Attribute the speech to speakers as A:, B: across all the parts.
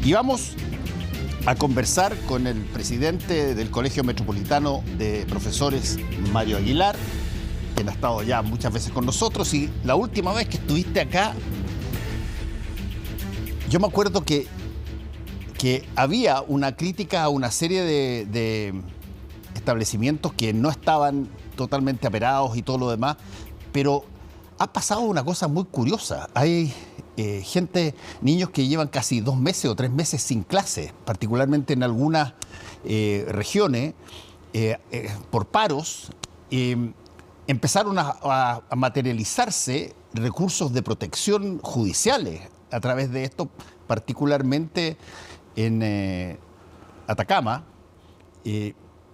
A: Y vamos a conversar con el presidente del Colegio Metropolitano de Profesores, Mario Aguilar, quien ha estado ya muchas veces con nosotros. Y la última vez que estuviste acá, yo me acuerdo que había una crítica a una serie de establecimientos que no estaban totalmente aperados y todo lo demás, pero ha pasado una cosa muy curiosa. Hay niños que llevan casi 2 meses o 3 meses sin clase, particularmente en algunas regiones, por paros. Empezaron a materializarse recursos de protección judiciales a través de esto, particularmente en Atacama,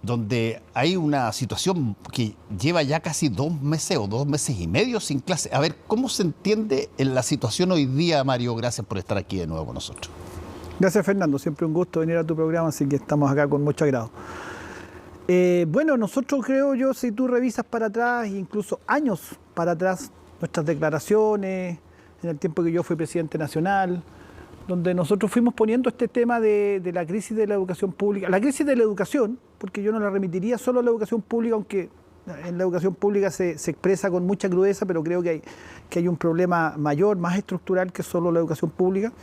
A: donde hay una situación que lleva ya casi 2 meses o 2 meses y medio sin clase. A ver, ¿cómo se entiende la situación hoy día, Mario? Gracias por estar aquí de nuevo con nosotros.
B: Gracias, Fernando. Siempre un gusto venir a tu programa, así que estamos acá con mucho agrado. Bueno, nosotros creo yo, si tú revisas para atrás, incluso años para atrás, nuestras declaraciones, en el tiempo que yo fui presidente nacional, donde nosotros fuimos poniendo este tema de la crisis de la educación pública, la crisis de la educación, porque yo no la remitiría solo a la educación pública, aunque en la educación pública se expresa con mucha crudeza, pero creo que hay un problema mayor, más estructural que solo la educación pública.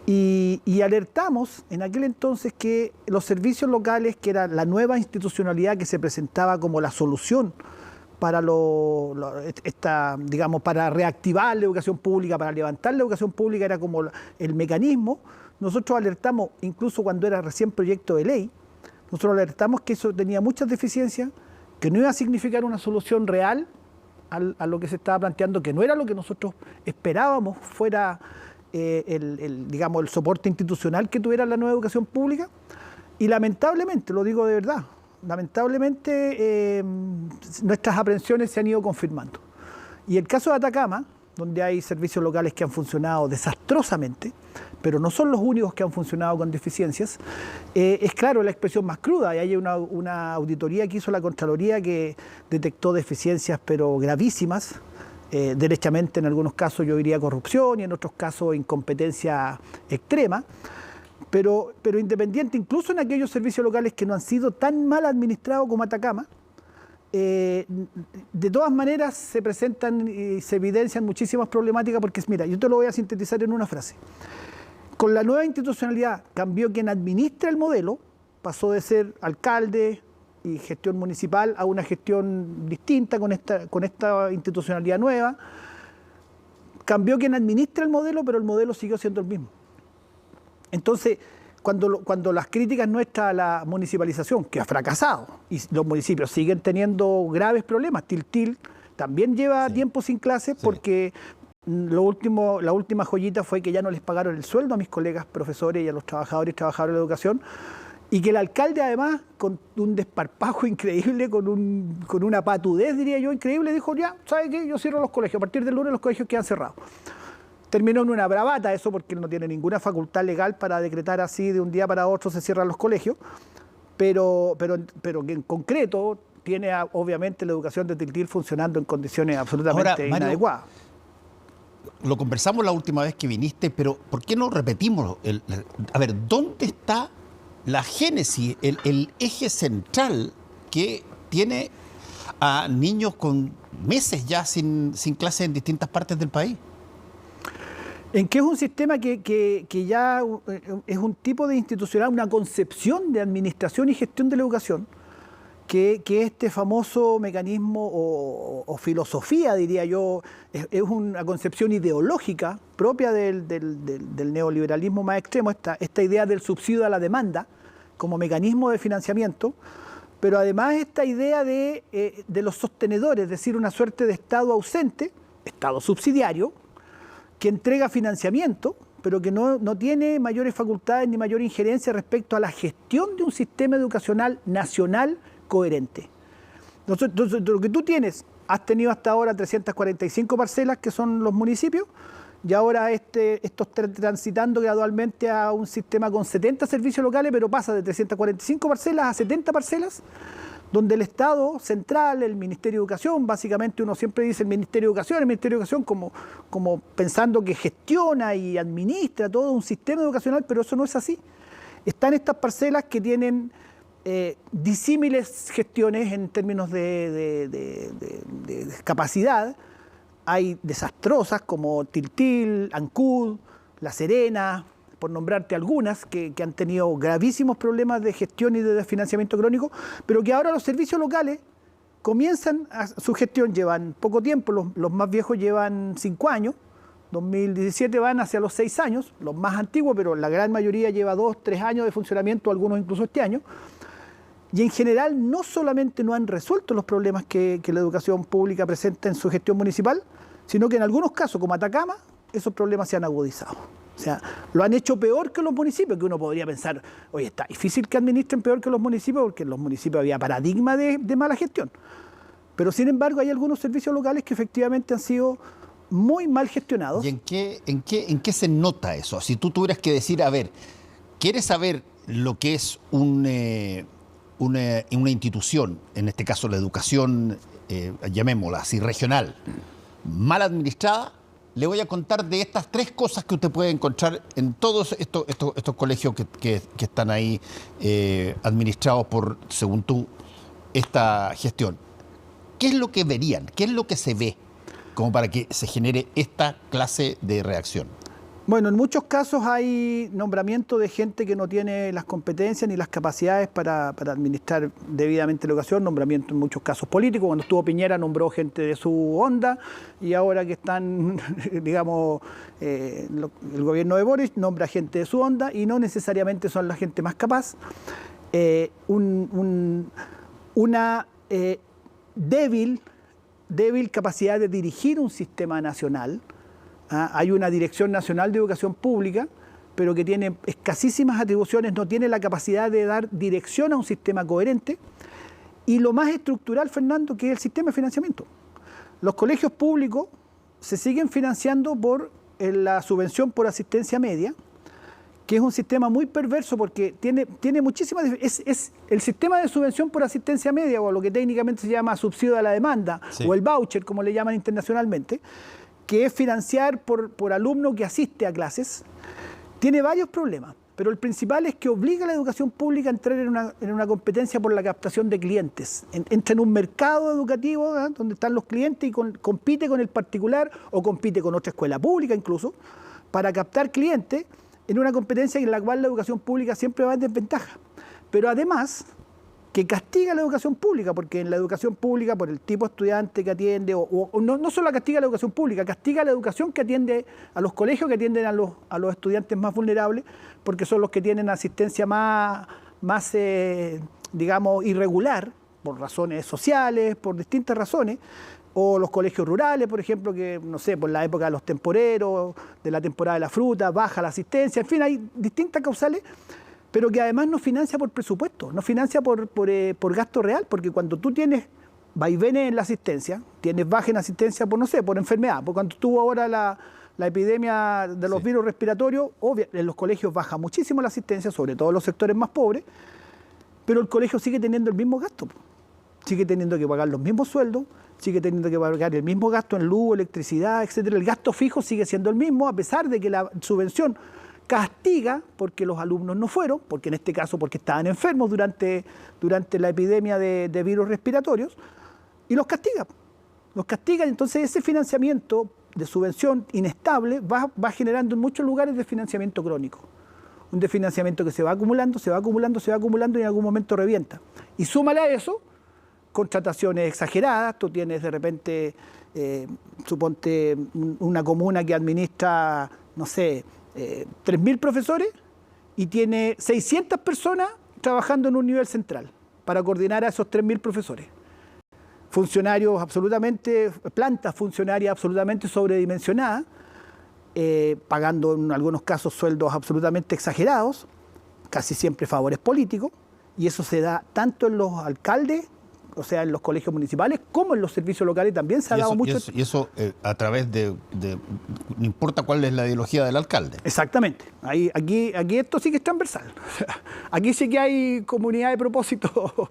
B: Y alertamos en aquel entonces que los servicios locales, que era la nueva institucionalidad que se presentaba como la solución para para reactivar la educación pública, para levantar la educación pública, era como el mecanismo. Nosotros alertamos, incluso cuando era recién proyecto de ley, nosotros alertamos que eso tenía muchas deficiencias, que no iba a significar una solución real a lo que se estaba planteando, que no era lo que nosotros esperábamos fuera el soporte institucional que tuviera la nueva educación pública. Y lamentablemente, lo digo de verdad, lamentablemente nuestras aprehensiones se han ido confirmando. Y el caso de Atacama, donde hay servicios locales que han funcionado desastrosamente, pero no son los únicos que han funcionado con deficiencias, es claro la expresión más cruda. Y hay una auditoría que hizo la Contraloría que detectó deficiencias pero gravísimas, derechamente en algunos casos yo diría corrupción y en otros casos incompetencia extrema. Pero independiente, incluso en aquellos servicios locales que no han sido tan mal administrados como Atacama, de todas maneras se presentan y se evidencian muchísimas problemáticas, porque mira, yo te lo voy a sintetizar en una frase. Con la nueva institucionalidad cambió quien administra el modelo, pasó de ser alcalde y gestión municipal a una gestión distinta con esta institucionalidad nueva. Cambió quien administra el modelo, pero el modelo siguió siendo el mismo. Entonces, cuando las críticas nuestras a la municipalización, que ha fracasado, y los municipios siguen teniendo graves problemas, Tiltil también lleva tiempo sin clases porque la última joyita fue que ya no les pagaron el sueldo a mis colegas profesores y a los trabajadores y trabajadoras de la educación, y que el alcalde además, con un desparpajo increíble, con una patudez, diría yo, increíble, dijo, ya, ¿sabe qué? Yo cierro los colegios, a partir del lunes los colegios quedan cerrados. Terminó en una bravata eso, porque él no tiene ninguna facultad legal para decretar así de un día para otro se cierran los colegios, pero que en concreto tiene obviamente la educación de Tiltil funcionando en condiciones absolutamente inadecuadas.
A: Lo conversamos la última vez que viniste, pero ¿por qué no repetimos? A ver, ¿dónde está la génesis, el eje central que tiene a niños con meses ya sin clases en distintas partes del país?
B: En que es un sistema que ya es un tipo de institucional, una concepción de administración y gestión de la educación, que este famoso mecanismo o filosofía, diría yo, es una concepción ideológica propia del neoliberalismo más extremo, esta idea del subsidio a la demanda como mecanismo de financiamiento, pero además esta idea de los sostenedores, es decir, una suerte de Estado ausente, Estado subsidiario, que entrega financiamiento, pero que no tiene mayores facultades ni mayor injerencia respecto a la gestión de un sistema educacional nacional coherente. Entonces, lo que tú has tenido hasta ahora 345 parcelas, que son los municipios, y ahora esto está transitando gradualmente a un sistema con 70 servicios locales, pero pasa de 345 parcelas a 70 parcelas, donde el Estado central, el Ministerio de Educación, básicamente uno siempre dice el Ministerio de Educación como pensando que gestiona y administra todo un sistema educacional, pero eso no es así. Están estas parcelas que tienen disímiles gestiones en términos de capacidad. Hay desastrosas como Tiltil, Ancud, La Serena, por nombrarte algunas, que han tenido gravísimos problemas de gestión y de financiamiento crónico, pero que ahora los servicios locales comienzan su gestión, llevan poco tiempo, los más viejos llevan 5 años, 2017 van hacia los 6 años, los más antiguos, pero la gran mayoría lleva 2, 3 años de funcionamiento, algunos incluso este año, y en general no solamente no han resuelto los problemas que la educación pública presenta en su gestión municipal, sino que en algunos casos, como Atacama, esos problemas se han agudizado. O sea, lo han hecho peor que los municipios, que uno podría pensar, oye, está difícil que administren peor que los municipios, porque en los municipios había paradigma de mala gestión. Pero sin embargo hay algunos servicios locales que efectivamente han sido muy mal gestionados.
A: ¿Y en qué se nota eso? Si tú tuvieras que decir, a ver, ¿quieres saber lo que es una institución, en este caso la educación, llamémosla así, regional, mal administrada? Le voy a contar de estas 3 cosas que usted puede encontrar en todos estos colegios que están ahí administrados por, según tú, esta gestión. ¿Qué es lo que verían? ¿Qué es lo que se ve como para que se genere esta clase de reacción?
B: Bueno, en muchos casos hay nombramiento de gente que no tiene las competencias ni las capacidades para administrar debidamente la educación, nombramiento en muchos casos políticos. Cuando estuvo Piñera nombró gente de su onda y ahora que están, digamos, el gobierno de Boric nombra gente de su onda y no necesariamente son la gente más capaz. Una débil capacidad de dirigir un sistema nacional. Hay una Dirección Nacional de Educación Pública, pero que tiene escasísimas atribuciones, no tiene la capacidad de dar dirección a un sistema coherente. Y lo más estructural, Fernando, que es el sistema de financiamiento. Los colegios públicos se siguen financiando por la subvención por asistencia media, que es un sistema muy perverso porque tiene muchísimas... Es el sistema de subvención por asistencia media, o lo que técnicamente se llama subsidio a la demanda, sí, o el voucher, como le llaman internacionalmente, que es financiar por alumno que asiste a clases, tiene varios problemas, pero el principal es que obliga a la educación pública a entrar en una competencia por la captación de clientes. Entra en un mercado educativo, ¿eh?, donde están los clientes y compite con el particular o compite con otra escuela pública incluso, para captar clientes en una competencia en la cual la educación pública siempre va en desventaja. Pero además que castiga la educación pública, porque en la educación pública, por el tipo de estudiante que atiende, no solo castiga la educación pública, castiga la educación que atiende a los colegios que atienden a los estudiantes más vulnerables, porque son los que tienen asistencia más digamos, irregular, por razones sociales, por distintas razones, o los colegios rurales, por ejemplo, que, no sé, por la época de los temporeros, de la temporada de la fruta, baja la asistencia, en fin, hay distintas causales, pero que además no financia por presupuesto, no financia por gasto real, porque cuando tú tienes vaivenes en la asistencia, tienes baja en asistencia por, no sé, por enfermedad, porque cuando estuvo ahora la epidemia de los virus respiratorios, en los colegios baja muchísimo la asistencia, sobre todo en los sectores más pobres, pero el colegio sigue teniendo el mismo gasto, sigue teniendo que pagar los mismos sueldos, sigue teniendo que pagar el mismo gasto en luz, electricidad, etcétera. El gasto fijo sigue siendo el mismo, a pesar de que la subvención castiga porque los alumnos no fueron, porque en este caso porque estaban enfermos durante la epidemia de virus respiratorios, y los castiga. Los castiga, entonces ese financiamiento de subvención inestable va generando en muchos lugares desfinanciamiento crónico. Un desfinanciamiento que se va acumulando, se va acumulando, se va acumulando y en algún momento revienta. Y súmale a eso contrataciones exageradas. Tú tienes de repente, suponte, una comuna que administra, no sé, 3.000 profesores y tiene 600 personas trabajando en un nivel central para coordinar a esos 3.000 profesores. Funcionarios absolutamente, plantas funcionarias absolutamente sobredimensionadas, pagando en algunos casos sueldos absolutamente exagerados, casi siempre favores políticos, y eso se da tanto en los alcaldes o sea, en los colegios municipales, como en los servicios locales también se ha dado mucho.
A: Y eso a través de, no importa cuál es la ideología del alcalde.
B: Exactamente. Aquí esto sí que es transversal. Aquí sí que hay comunidad de propósito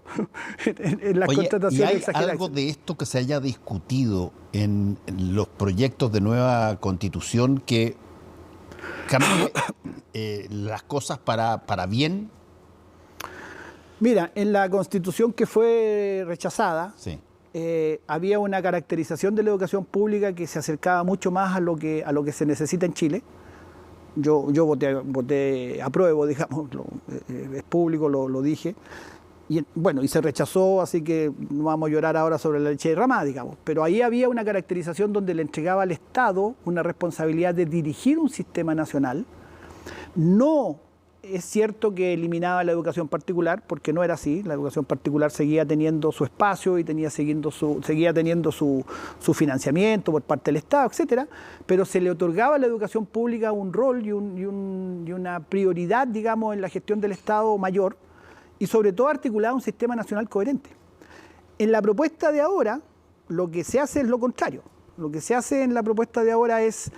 B: en las contrataciones exageradas.
A: ¿Y hay algo de esto que se haya discutido en los proyectos de nueva constitución que cambie las cosas para bien?
B: Mira, en la constitución que fue rechazada,
A: Sí.
B: había una caracterización de la educación pública que se acercaba mucho más a lo que se necesita en Chile. Yo voté apruebo, digamos, es público, lo dije. Y bueno, y se rechazó, así que no vamos a llorar ahora sobre la leche derramada, digamos. Pero ahí había una caracterización donde le entregaba al Estado una responsabilidad de dirigir un sistema nacional. No es cierto que eliminaba la educación particular, porque no era así. La educación particular seguía teniendo su espacio y seguía teniendo su financiamiento por parte del Estado, etcétera, pero se le otorgaba a la educación pública un rol y una prioridad, digamos, en la gestión del Estado mayor, y sobre todo articulaba un sistema nacional coherente. En la propuesta de ahora, lo que se hace es lo contrario. Lo que se hace en la propuesta de ahora es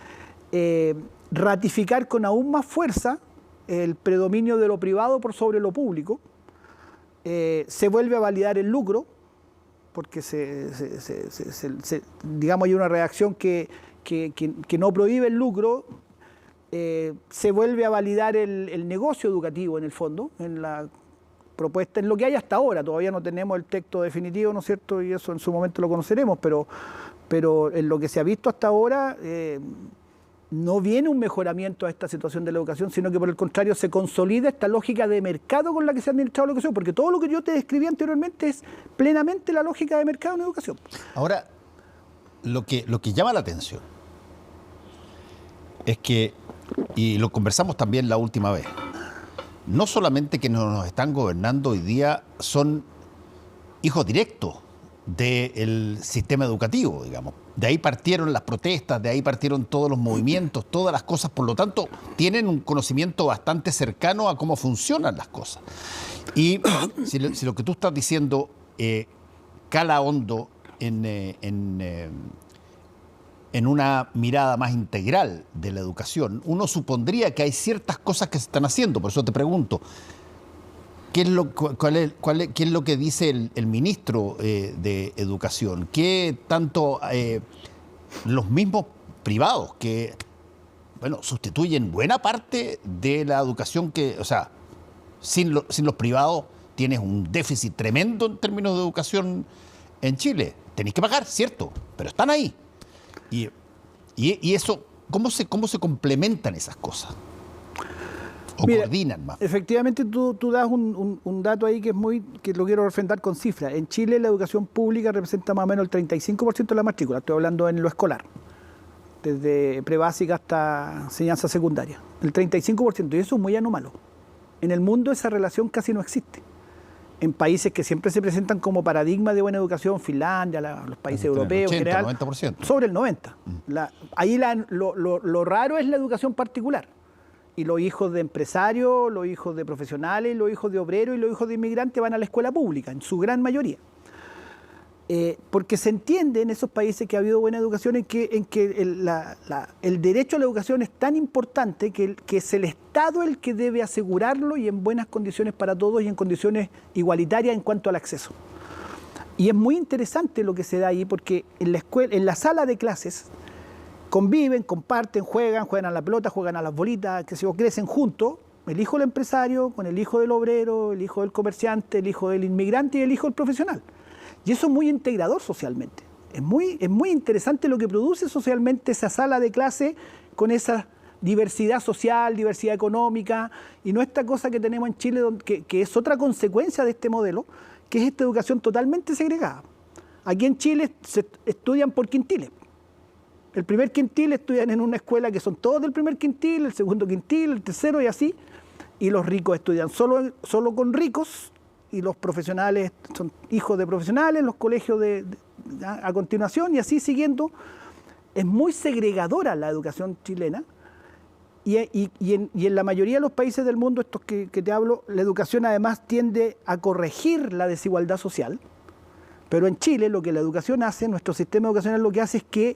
B: ratificar con aún más fuerza el predominio de lo privado por sobre lo público. Se vuelve a validar el lucro, porque digamos, hay una redacción que no prohíbe el lucro. Se vuelve a validar el negocio educativo, en el fondo, en la propuesta, en lo que hay hasta ahora. Todavía no tenemos el texto definitivo, ¿no es cierto? Y eso en su momento lo conoceremos, pero en lo que se ha visto hasta ahora, no viene un mejoramiento a esta situación de la educación, sino que por el contrario se consolida esta lógica de mercado con la que se ha administrado la educación, porque todo lo que yo te describí anteriormente es plenamente la lógica de mercado en educación.
A: Ahora, lo que llama la atención es que, y lo conversamos también la última vez, no solamente que nos están gobernando hoy día son hijos directos del sistema educativo, digamos. De ahí partieron las protestas, de ahí partieron todos los movimientos, todas las cosas. Por lo tanto, tienen un conocimiento bastante cercano a cómo funcionan las cosas. Y si lo que tú estás diciendo cala hondo en una mirada más integral de la educación, uno supondría que hay ciertas cosas que se están haciendo. Por eso te pregunto, ¿qué es lo que dice el ministro de Educación? ¿Qué tanto los mismos privados que, bueno, sustituyen buena parte de la educación que, o sea, sin los privados tienes un déficit tremendo en términos de educación en Chile? Tenéis que pagar, cierto, pero están ahí. Y eso, ¿cómo se complementan esas cosas? ¿O
B: mira,
A: coordinan más?
B: Efectivamente, tú das un dato ahí que lo quiero refrendar con cifras. En Chile la educación pública representa más o menos el 35% de la matrícula. Estoy hablando en lo escolar, desde prebásica hasta enseñanza secundaria. El 35%, y eso es muy anómalo. En el mundo esa relación casi no existe. En países que siempre se presentan como paradigma de buena educación, Finlandia, los países europeos
A: 80,
B: en general,
A: 90%.
B: sobre el 90%. Ahí lo raro es la educación particular. Y los hijos de empresarios, los hijos de profesionales, los hijos de obreros y los hijos de inmigrantes van a la escuela pública, en su gran mayoría. Porque se entiende en esos países que ha habido buena educación, en que el derecho a la educación es tan importante que es el Estado el que debe asegurarlo, y en buenas condiciones para todos y en condiciones igualitarias en cuanto al acceso. Y es muy interesante lo que se da ahí, porque en la sala de clases conviven, comparten, juegan a la pelota, juegan a las bolitas, crecen juntos, el hijo del empresario con el hijo del obrero, el hijo del comerciante, el hijo del inmigrante y el hijo del profesional. Y eso es muy integrador socialmente. Es muy interesante lo que produce socialmente esa sala de clase con esa diversidad social, diversidad económica, y no esta cosa que tenemos en Chile, que es otra consecuencia de este modelo, que es esta educación totalmente segregada. Aquí en Chile se estudian por quintiles. El primer quintil estudian en una escuela que son todos del primer quintil, el segundo quintil, el tercero y así, y los ricos estudian solo con ricos, y los profesionales son hijos de profesionales, los colegios a continuación, y así siguiendo. Es muy segregadora la educación chilena, y en la mayoría de los países del mundo, estos que te hablo, la educación además tiende a corregir la desigualdad social. Pero en Chile lo que la educación hace, nuestro sistema educacional lo que hace es que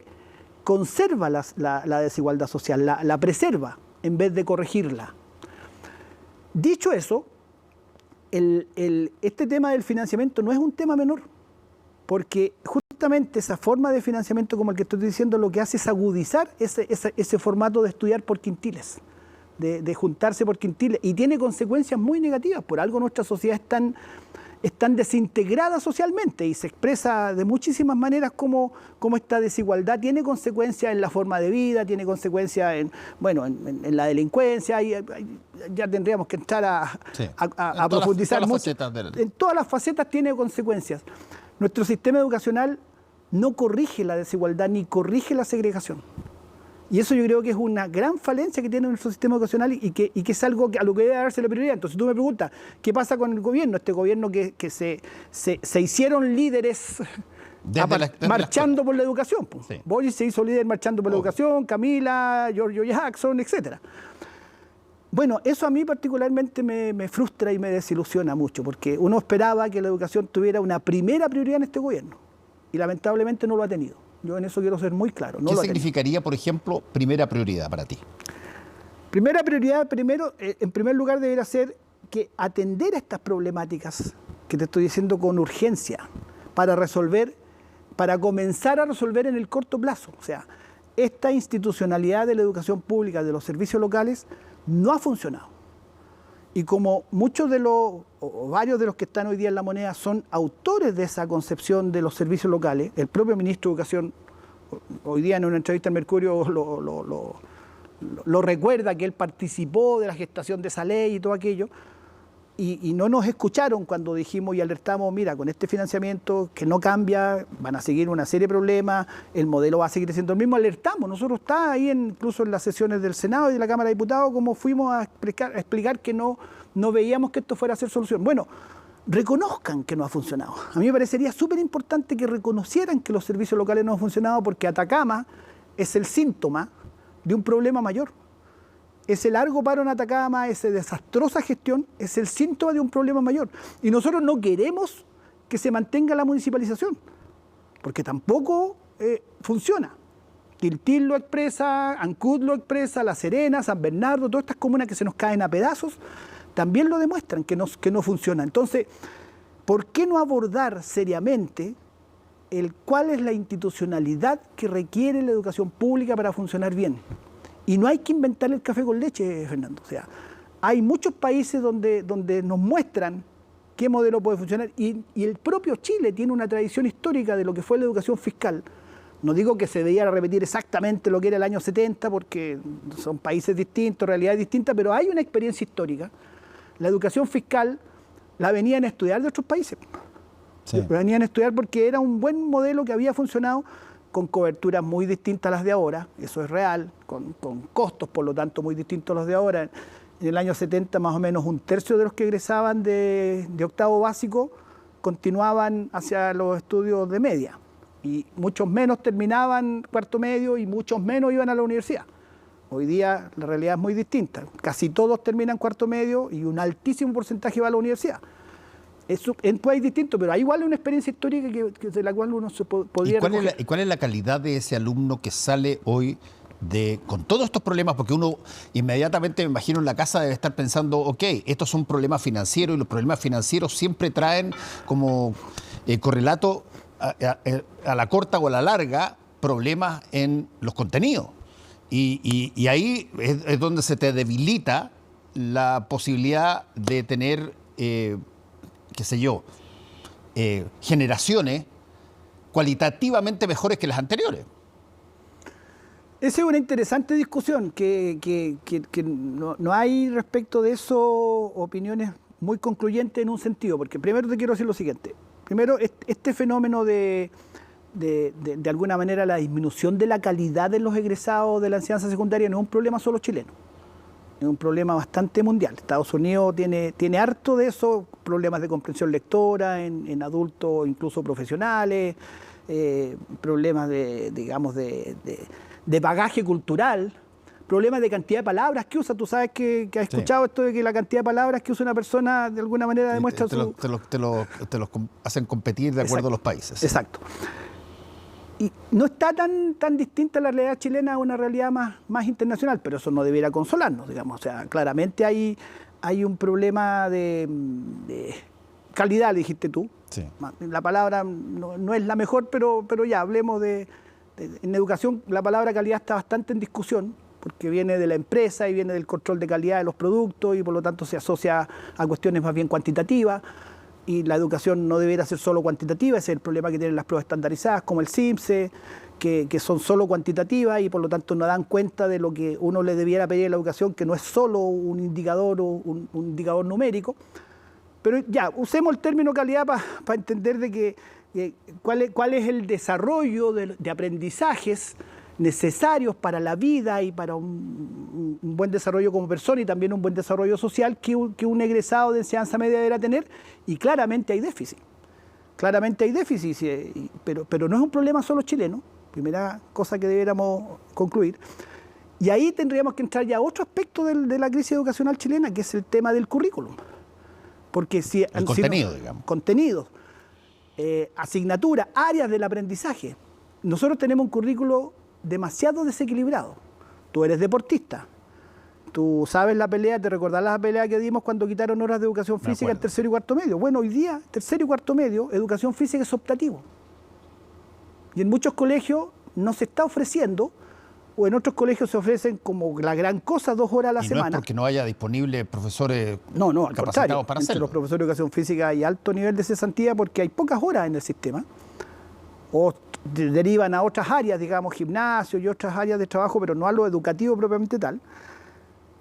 B: conserva la desigualdad social, la preserva en vez de corregirla. Dicho eso, este tema del financiamiento no es un tema menor, porque justamente esa forma de financiamiento como el que estoy diciendo lo que hace es agudizar ese formato de estudiar por quintiles, de juntarse por quintiles, y tiene consecuencias muy negativas. Por algo nuestra sociedad es tan desintegrada socialmente y se expresa de muchísimas maneras como esta desigualdad tiene consecuencias en la forma de vida, tiene consecuencias en la delincuencia, ya tendríamos que entrar a profundizar mucho. En todas las facetas tiene consecuencias. Nuestro sistema educacional no corrige la desigualdad ni corrige la segregación. Y eso yo creo que es una gran falencia que tiene nuestro sistema educacional y que es algo a lo que debe darse la prioridad. Entonces tú me preguntas, ¿qué pasa con el gobierno? Este gobierno que se hicieron líderes marchando por la educación. Sí. Boris se hizo líder marchando por la educación, Camila, Giorgio Jackson, etc. Bueno, eso a mí particularmente me frustra y me desilusiona mucho, porque uno esperaba que la educación tuviera una primera prioridad en este gobierno y lamentablemente no lo ha tenido. Yo en eso quiero ser muy claro.
A: ¿Qué significaría, por ejemplo, primera prioridad para ti?
B: Primera prioridad, en primer lugar, debería ser que atender a estas problemáticas que te estoy diciendo con urgencia para comenzar a resolver en el corto plazo. O sea, esta institucionalidad de la educación pública, de los servicios locales, no ha funcionado. Y como varios de los que están hoy día en La Moneda son autores de esa concepción de los servicios locales, el propio ministro de Educación, hoy día en una entrevista en Mercurio lo recuerda, que él participó de la gestación de esa ley y todo aquello, y no nos escucharon cuando dijimos y alertamos, mira, con este financiamiento que no cambia, van a seguir una serie de problemas, el modelo va a seguir siendo el mismo. Alertamos, nosotros está ahí incluso en las sesiones del Senado y de la Cámara de Diputados, como fuimos a explicar que no veíamos que esto fuera a ser solución. Bueno, reconozcan que no ha funcionado. A mí me parecería súper importante que reconocieran que los servicios locales no han funcionado, porque Atacama es el síntoma de un problema mayor. Ese largo paro en Atacama, esa desastrosa gestión, es el síntoma de un problema mayor. Y nosotros no queremos que se mantenga la municipalización, porque tampoco funciona. Tiltil lo expresa, Ancud lo expresa, La Serena, San Bernardo, todas estas comunas que se nos caen a pedazos, también lo demuestran que no funciona. Entonces, ¿por qué no abordar seriamente cuál es la institucionalidad que requiere la educación pública para funcionar bien? Y no hay que inventar el café con leche, Fernando. O sea, hay muchos países donde nos muestran qué modelo puede funcionar, y el propio Chile tiene una tradición histórica de lo que fue la educación fiscal. No digo que se debiera repetir exactamente lo que era el año 70, porque son países distintos, realidades distintas, pero hay una experiencia histórica. La educación fiscal la venían a estudiar de otros países. Sí. La venían a estudiar porque era un buen modelo que había funcionado, con coberturas muy distintas a las de ahora, eso es real, con costos, por lo tanto, muy distintos a los de ahora. En el año 70, más o menos un tercio de los que egresaban de octavo básico continuaban hacia los estudios de media, y muchos menos terminaban cuarto medio y muchos menos iban a la universidad. Hoy día la realidad es muy distinta, casi todos terminan cuarto medio y un altísimo porcentaje va a la universidad. Eso en un país distinto, pero hay igual una experiencia histórica de la cual uno se podría...
A: ¿Y cuál es la calidad de ese alumno que sale hoy con todos estos problemas? Porque uno inmediatamente, me imagino, en la casa debe estar pensando, ok, estos son problemas financieros, y los problemas financieros siempre traen como correlato a la corta o a la larga problemas en los contenidos. Y ahí es donde se te debilita la posibilidad de tener... qué sé yo, generaciones cualitativamente mejores que las anteriores.
B: Esa es una interesante discusión, que no hay respecto de eso opiniones muy concluyentes en un sentido, porque primero te quiero decir lo siguiente. Primero, este fenómeno de alguna manera la disminución de la calidad de los egresados de la enseñanza secundaria no es un problema solo chileno. Es un problema bastante mundial. Estados Unidos tiene harto de eso, problemas de comprensión lectora en adultos, incluso profesionales, problemas de bagaje cultural, problemas de cantidad de palabras que usa. Tú sabes que has escuchado esto de que la cantidad de palabras que usa una persona de alguna manera demuestra
A: te los hacen competir de acuerdo a los países.
B: Exacto. Y no está tan distinta la realidad chilena a una realidad más internacional, pero eso no debiera consolarnos, digamos. O sea, claramente hay un problema de calidad, dijiste tú.
A: Sí.
B: La palabra no es la mejor, pero ya hablemos en educación la palabra calidad está bastante en discusión, porque viene de la empresa y viene del control de calidad de los productos y por lo tanto se asocia a cuestiones más bien cuantitativas. Y la educación no debería ser solo cuantitativa, ese es el problema que tienen las pruebas estandarizadas como el CIMSE, que son solo cuantitativas y por lo tanto no dan cuenta de lo que uno le debiera pedir a la educación, que no es solo un indicador o un indicador numérico. Pero ya, usemos el término calidad para entender de cuál es el desarrollo de aprendizajes necesarios para la vida y para un buen desarrollo como persona y también un buen desarrollo social que un egresado de enseñanza media deberá tener, y claramente hay déficit. Claramente hay déficit, pero no es un problema solo chileno, primera cosa que debiéramos concluir. Y ahí tendríamos que entrar ya a otro aspecto de la crisis educacional chilena, que es el tema del currículum. Porque el contenido, digamos. Contenidos, asignaturas, áreas del aprendizaje. Nosotros tenemos un currículo demasiado desequilibrado. Tú eres deportista, tú sabes la pelea, te recordás la pelea que dimos cuando quitaron horas de educación física en tercero y cuarto medio. Bueno, hoy día, tercero y cuarto medio, educación física es optativo. Y en muchos colegios no se está ofreciendo, o en otros colegios se ofrecen como la gran cosa 2 horas a la semana.
A: No es porque no haya disponibles profesores
B: al
A: capacitados para hacerlo.
B: Entre los profesores de educación física hay alto nivel de cesantía porque hay pocas horas en el sistema. O derivan a otras áreas, digamos, gimnasio y otras áreas de trabajo, pero no a lo educativo propiamente tal.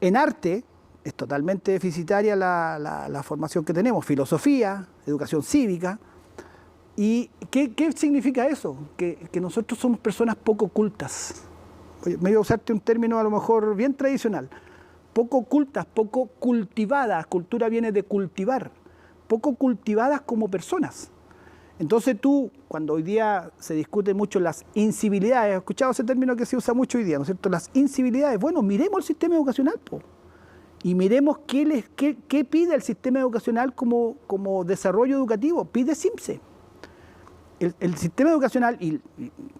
B: En arte es totalmente deficitaria la formación que tenemos, filosofía, educación cívica. ¿Y qué significa eso? Que nosotros somos personas poco cultas. Me voy a usarte un término a lo mejor bien tradicional. Poco cultas, poco cultivadas. Cultura viene de cultivar. Poco cultivadas como personas. Entonces tú, cuando hoy día se discute mucho las incivilidades, ¿has escuchado ese término que se usa mucho hoy día, ¿no es cierto? Las incivilidades. Bueno, miremos el sistema educacional, y miremos qué pide el sistema educacional como desarrollo educativo. Pide CIMSE. El sistema educacional, y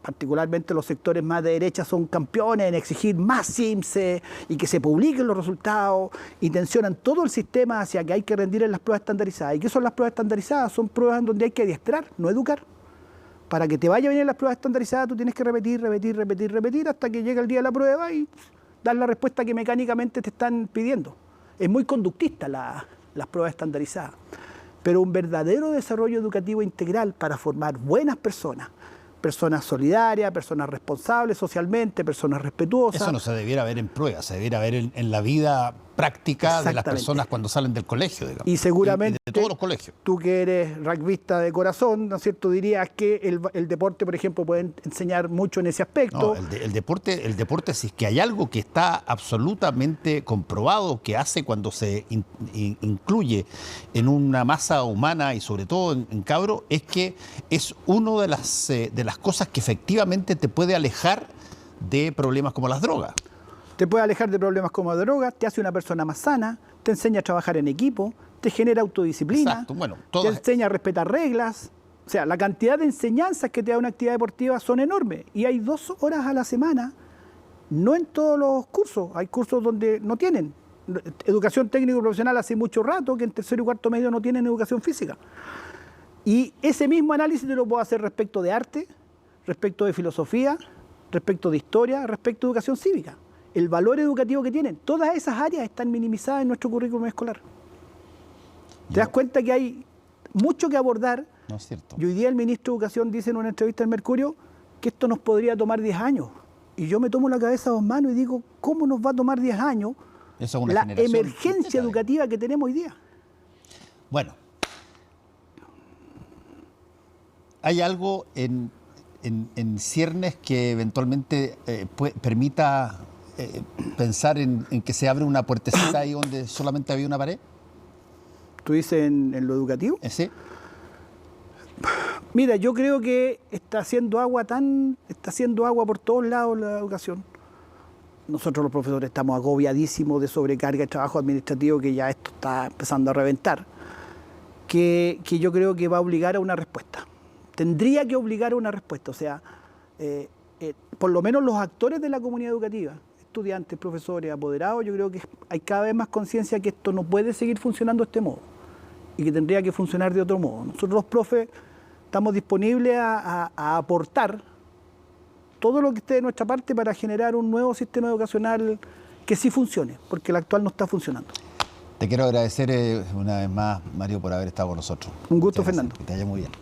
B: particularmente los sectores más de derecha, son campeones en exigir más CIMSE y que se publiquen los resultados, y tensionan todo el sistema hacia que hay que rendir en las pruebas estandarizadas. ¿Y qué son las pruebas estandarizadas? Son pruebas en donde hay que adiestrar, no educar. Para que te vaya bien en las pruebas estandarizadas, tú tienes que repetir hasta que llega el día de la prueba y dar la respuesta que mecánicamente te están pidiendo. Es muy conductista las pruebas estandarizadas. Pero un verdadero desarrollo educativo integral para formar buenas personas, personas solidarias, personas responsables socialmente, personas respetuosas.
A: Eso no se debiera ver en pruebas, se debiera ver en la vida práctica de las personas cuando salen del colegio, digamos.
B: Y seguramente
A: de todos los colegios.
B: Tú que eres rugbyista de corazón, ¿no es cierto? Dirías que el deporte, por ejemplo, puede enseñar mucho en ese aspecto.
A: No, el deporte, si es que hay algo que está absolutamente comprobado que hace cuando se incluye en una masa humana y sobre todo en cabro, es que es una de las cosas que efectivamente te puede alejar de problemas como las drogas.
B: Te puede alejar de problemas como la droga, te hace una persona más sana, te enseña a trabajar en equipo, te genera autodisciplina,
A: exacto. Bueno,
B: te enseña a respetar reglas. O sea, la cantidad de enseñanzas que te da una actividad deportiva son enormes. Y hay 2 horas a la semana, no en todos los cursos. Hay cursos donde no tienen. Educación técnico profesional hace mucho rato que en tercero y cuarto medio no tienen educación física. Y ese mismo análisis te lo puedo hacer respecto de arte, respecto de filosofía, respecto de historia, respecto de educación cívica. El valor educativo que tienen. Todas esas áreas están minimizadas en nuestro currículum escolar. Te das cuenta que hay mucho que abordar.
A: No es cierto.
B: Y hoy día el ministro de Educación dice en una entrevista en Mercurio que esto nos podría tomar 10 años. Y yo me tomo la cabeza a 2 manos y digo, ¿cómo nos va a tomar 10 años la emergencia educativa que tenemos hoy día?
A: Bueno, hay algo en ciernes que eventualmente permita pensar en que se abre una puertecita ahí donde solamente había una pared.
B: ¿Tú dices en lo educativo?
A: Sí.
B: Mira, yo creo que está haciendo agua por todos lados la educación. nosotros los profesores estamos agobiadísimos de sobrecarga de trabajo administrativo, que ya esto está empezando a reventar, que yo creo que va a obligar a una respuesta. Tendría que obligar a una respuesta, o sea, por lo menos los actores de la comunidad educativa, estudiantes, profesores, apoderados, yo creo que hay cada vez más conciencia que esto no puede seguir funcionando de este modo y que tendría que funcionar de otro modo. Nosotros los profes estamos disponibles a aportar todo lo que esté de nuestra parte para generar un nuevo sistema educacional que sí funcione, porque el actual no está funcionando.
A: Te quiero agradecer una vez más, Mario, por haber estado con nosotros.
B: Un gusto, Fernando.
A: Que te vaya muy bien.